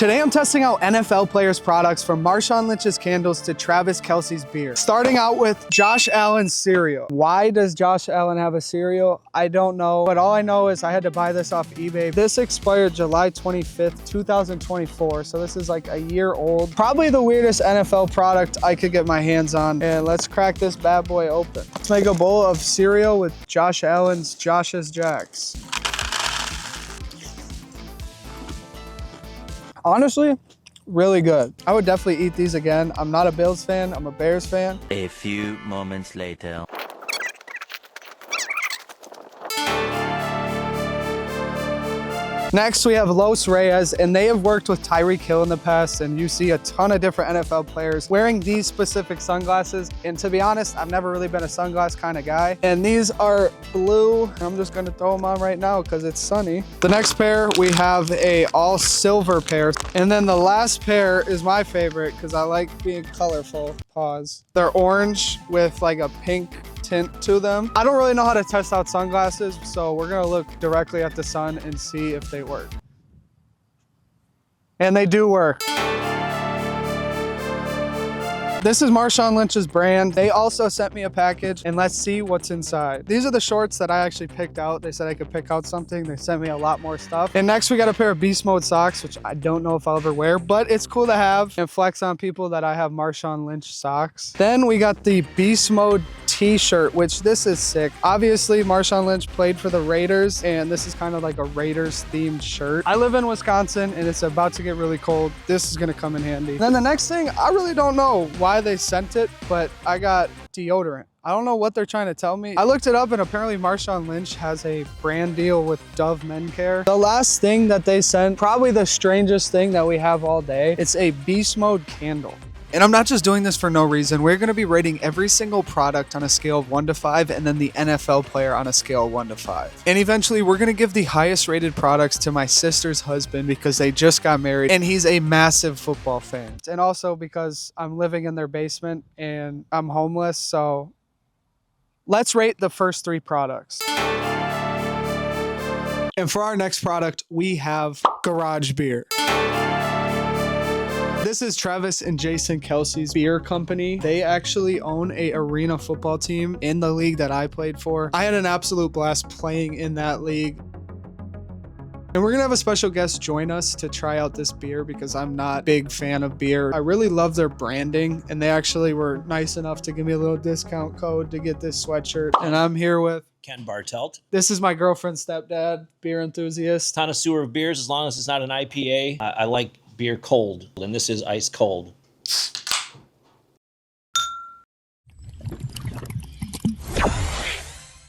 Today I'm testing out NFL players' products from Marshawn Lynch's candles to Travis Kelce's beer. Starting out with Josh Allen's cereal. Why does Josh Allen have a cereal? I don't know, but all I know is I had to buy this off eBay. This expired July 25th, 2024, so this is like a year old. Probably the weirdest NFL product I could get my hands on. And let's crack this bad boy open. Let's make a bowl of cereal with Josh Allen's Josh's Jacks. Honestly, really good. I would definitely eat these again. I'm not a Bills fan, I'm a Bears fan. A few moments later. Next, we have Los Reyes, and they have worked with Tyreek Hill in the past, and you see a ton of different NFL players wearing these specific sunglasses. And to be honest, I've never really been a sunglass kind of guy. And these are blue. I'm just gonna throw them on right now because it's sunny. The next pair, we have a all silver pair. And then the last pair is my favorite because I like being colorful. Pause. They're orange with like a pink tint to them. I don't really know how to test out sunglasses, so we're gonna look directly at the sun and see if they work. And they do work. This is Marshawn Lynch's brand. They also sent me a package, and let's see what's inside. These are the shorts that I actually picked out. They said I could pick out something. They sent me a lot more stuff. And next we got a pair of Beast Mode socks, which I don't know if I'll ever wear, but it's cool to have and flex on people that I have Marshawn Lynch socks. Then we got the Beast Mode t-shirt, which this is sick. Obviously, Marshawn Lynch played for the Raiders, and this is kind of like a Raiders themed shirt. I live in Wisconsin, and it's about to get really cold. This is gonna come in handy. Then the next thing, I really don't know why they sent it, but I got deodorant. I don't know what they're trying to tell me. I looked it up, and apparently Marshawn Lynch has a brand deal with Dove Men Care. The last thing that they sent, probably the strangest thing that we have all day, it's a Beast Mode candle. And I'm not just doing this for no reason. We're gonna be rating every single product on a scale of 1 to 5, and then the NFL player on a scale of 1 to 5. And eventually we're gonna give the highest rated products to my sister's husband because they just got married and he's a massive football fan. And also because I'm living in their basement and I'm homeless, so let's rate the first 3 products. And for our next product, we have Garage Beer. This is Travis and Jason Kelce's beer company. They actually own a arena football team in the league that I played for. I had an absolute blast playing in that league. And we're gonna have a special guest join us to try out this beer because I'm not a big fan of beer. I really love their branding, and they actually were nice enough to give me a little discount code to get this sweatshirt. And I'm here with Ken Bartelt. This is my girlfriend's stepdad, beer enthusiast. Connoisseur of beers, as long as it's not an IPA. I like beer cold, and this is ice cold.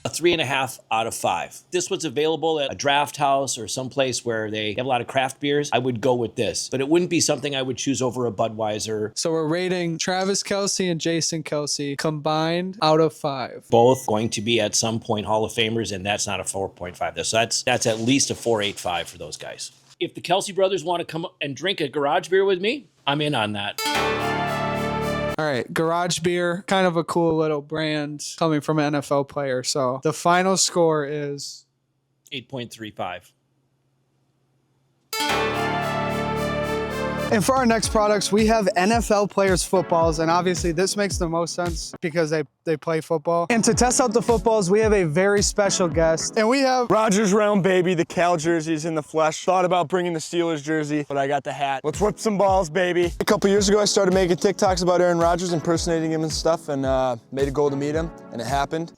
A 3.5 out of 5. This was available at a draft house or someplace where they have a lot of craft beers. I would go with this, but it wouldn't be something I would choose over a Budweiser. So we're rating Travis Kelce and Jason Kelce combined out of 5. Both going to be at some point Hall of Famers, and that's not a 4.5. So that's at least a 4.85 for those guys. If the Kelce brothers want to come and drink a garage beer with me, I'm in on that. All right, Garage Beer, kind of a cool little brand coming from an NFL player. So the final score is 8.35. And for our next products, we have NFL players' footballs. And obviously this makes the most sense because they play football. And to test out the footballs, we have a very special guest. And we have Rogers Realm, baby. The Cal jersey's in the flesh. Thought about bringing the Steelers jersey, but I got the hat. Let's whip some balls, baby. A couple years ago, I started making TikToks about Aaron Rodgers, impersonating him and stuff, and made a goal to meet him, and it happened.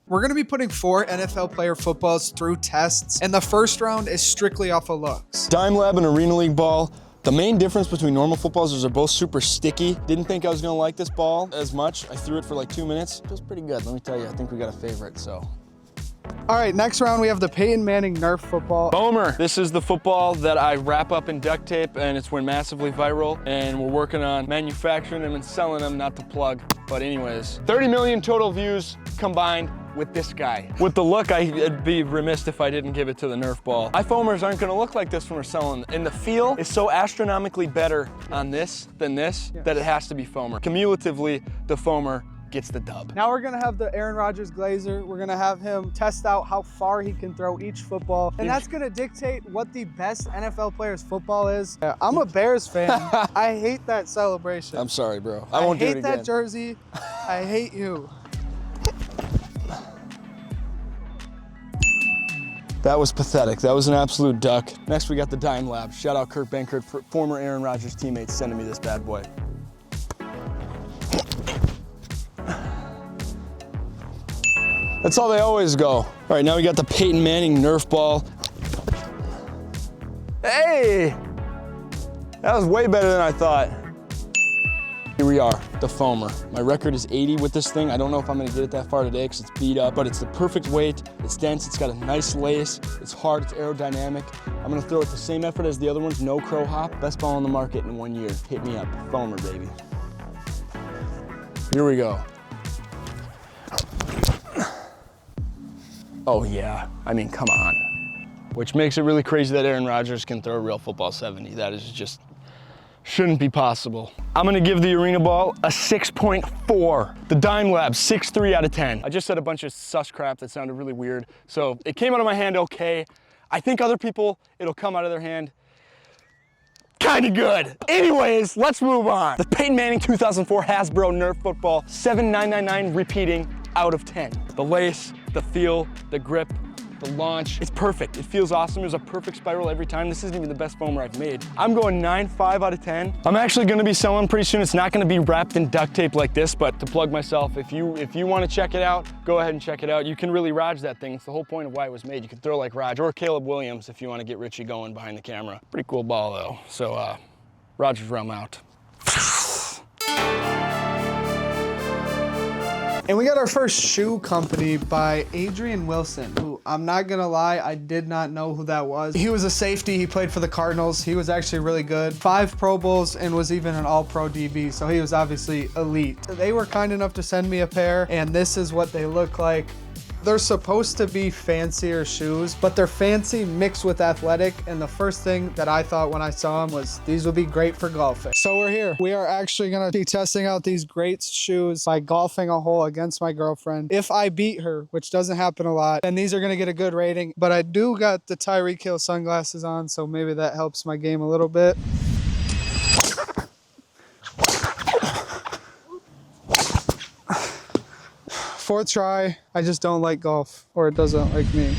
We're going to be putting 4 NFL player footballs through tests. And the first round is strictly off of looks. Dime Lab and Arena League ball. The main difference between normal footballs is they're both super sticky. Didn't think I was gonna like this ball as much. I threw it for like 2 minutes. It feels pretty good, let me tell you. I think we got a favorite, so. All right, next round we have the Peyton Manning Nerf football. Bomer. This is the football that I wrap up in duct tape, and it's went massively viral, and we're working on manufacturing them and selling them, not to plug. But anyways, 30 million total views combined with this guy. With the look, I'd be remiss if I didn't give it to the Nerf ball. iFoamers aren't gonna look like this when we're selling, and the feel is so astronomically better on this than this that it has to be Foamer. Cumulatively, the Foamer gets the dub. Now we're gonna have the Aaron Rodgers Glazer. We're gonna have him test out how far he can throw each football. And that's gonna dictate what the best NFL player's football is. Yeah, I'm a Bears fan. I hate that celebration. I'm sorry, bro. I won't do it hate again. that jersey. I hate you. That was pathetic. That was an absolute duck. Next, we got the Dime Lab. Shout out Kurt Benkert, former Aaron Rodgers teammate, sending me this bad boy. That's how they always go. All right, now we got the Peyton Manning Nerf ball. Hey! That was way better than I thought. Here we are, the foamer. My record is 80 with this thing. I don't know if I'm gonna get it that far today because it's beat up, but it's the perfect weight. It's dense, it's got a nice lace. It's hard, it's aerodynamic. I'm gonna throw it the same effort as the other ones, no crow hop. Best ball on the market in 1 year. Hit me up, foamer, baby. Here we go. Oh yeah, I mean, come on. Which makes it really crazy that Aaron Rodgers can throw a real football 70. That is just, shouldn't be possible. I'm gonna give the arena ball a 6.4. The Dime Lab, 6.3 out of 10. I just said a bunch of sus crap that sounded really weird. So it came out of my hand okay. I think other people, it'll come out of their hand kinda good. Anyways, let's move on. The Peyton Manning 2004 Hasbro Nerf football, 7,999 repeating out of 10. The lace, the feel, the grip, the launch, it's perfect. It feels awesome. It was a perfect spiral every time. This isn't even the best foamer I've made. I'm going 9.5 out of 10. I'm actually gonna be selling pretty soon. It's not gonna be wrapped in duct tape like this, but to plug myself, if you wanna check it out, go ahead and check it out. You can really Raj that thing. It's the whole point of why it was made. You can throw like Raj or Caleb Williams if you wanna get Richie going behind the camera. Pretty cool ball though. So Rodgers realm out. And we got our first shoe company by Adrian Wilson, who I'm not gonna lie, I did not know who that was. He was a safety, he played for the Cardinals. He was actually really good. 5 Pro Bowls and was even an all-pro DB, so he was obviously elite. They were kind enough to send me a pair, and this is what they look like. They're supposed to be fancier shoes, but they're fancy mixed with athletic. And the first thing that I thought when I saw them was these would be great for golfing. So we're here. We are actually gonna be testing out these great shoes by golfing a hole against my girlfriend. If I beat her, which doesn't happen a lot, then these are gonna get a good rating. But I do got the Tyreek Hill sunglasses on, so maybe that helps my game a little bit. Fourth try, I just don't like golf, or it doesn't like me.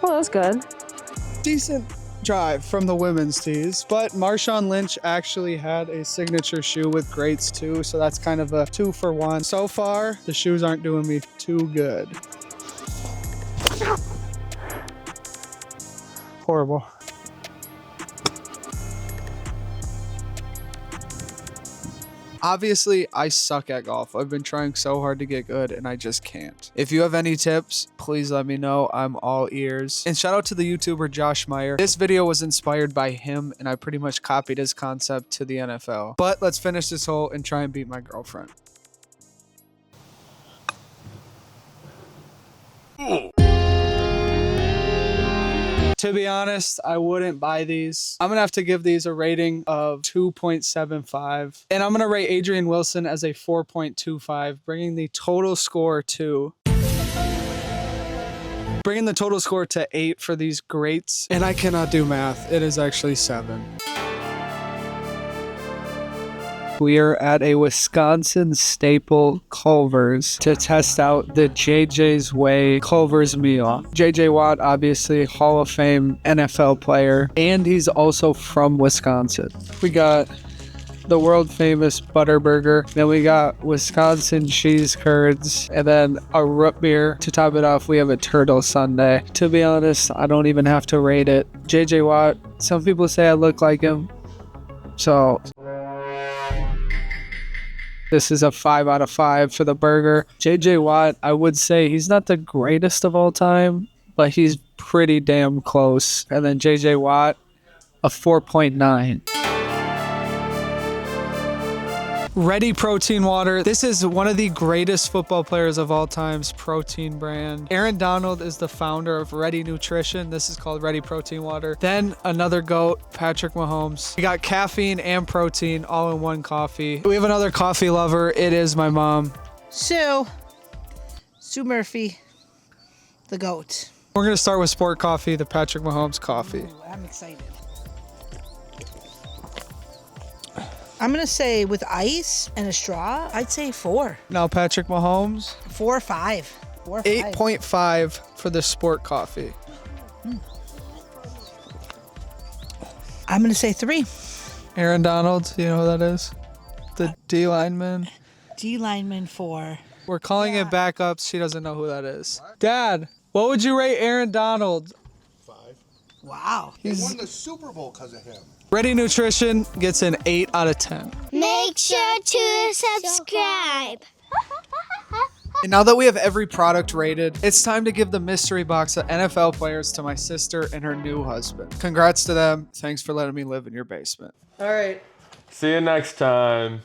Well, that's good. Decent drive from the women's tees, but Marshawn Lynch actually had a signature shoe with greats too, so that's kind of a 2-for-1. So far, the shoes aren't doing me too good. Horrible. Obviously, I suck at golf. I've been trying so hard to get good and I just can't. If you have any tips, please let me know. I'm all ears. And shout out to the YouTuber Josh Meyer. This video was inspired by him and I pretty much copied his concept to the NFL. But let's finish this hole and try and beat my girlfriend. To be honest, I wouldn't buy these. I'm gonna have to give these a rating of 2.75. And I'm gonna rate Adrian Wilson as a 4.25, bringing the total score to 8 for these greats. And I cannot do math. It is actually 7. We are at a Wisconsin staple Culver's to test out the JJ's Way Culver's meal. JJ Watt, obviously Hall of Fame NFL player, and he's also from Wisconsin. We got the world famous butter burger, then we got Wisconsin cheese curds, and then a root beer. To top it off, we have a turtle sundae. To be honest, I don't even have to rate it. JJ Watt, some people say I look like him, so this is a 5 out of 5 for the burger. JJ Watt, I would say he's not the greatest of all time, but he's pretty damn close. And then JJ Watt, a 4.9. Ready Protein Water. This is one of the greatest football players of all time's protein brand. Aaron Donald is the founder of Ready Nutrition. This is called Ready Protein Water. Then another GOAT, Patrick Mahomes. We got caffeine and protein all in one coffee. We have another coffee lover. It is my mom. Sue Murphy, the GOAT. We're gonna start with Sport Coffee, the Patrick Mahomes coffee. Ooh, I'm excited. I'm gonna say with ice and a straw, I'd say 4. Now Patrick Mahomes, 4 or 5. 4 or 5. 8.5 for the Sport Coffee. I'm gonna say 3. Aaron Donald, you know who that is? The D lineman. D lineman 4. We're calling it backups. She doesn't know who that is. Dad, what would you rate Aaron Donald? Wow. They won the Super Bowl because of him. Ready Nutrition gets an 8 out of 10. Make sure to subscribe. And now that we have every product rated, it's time to give the mystery box of NFL players to my sister and her new husband. Congrats to them. Thanks for letting me live in your basement. See you next time.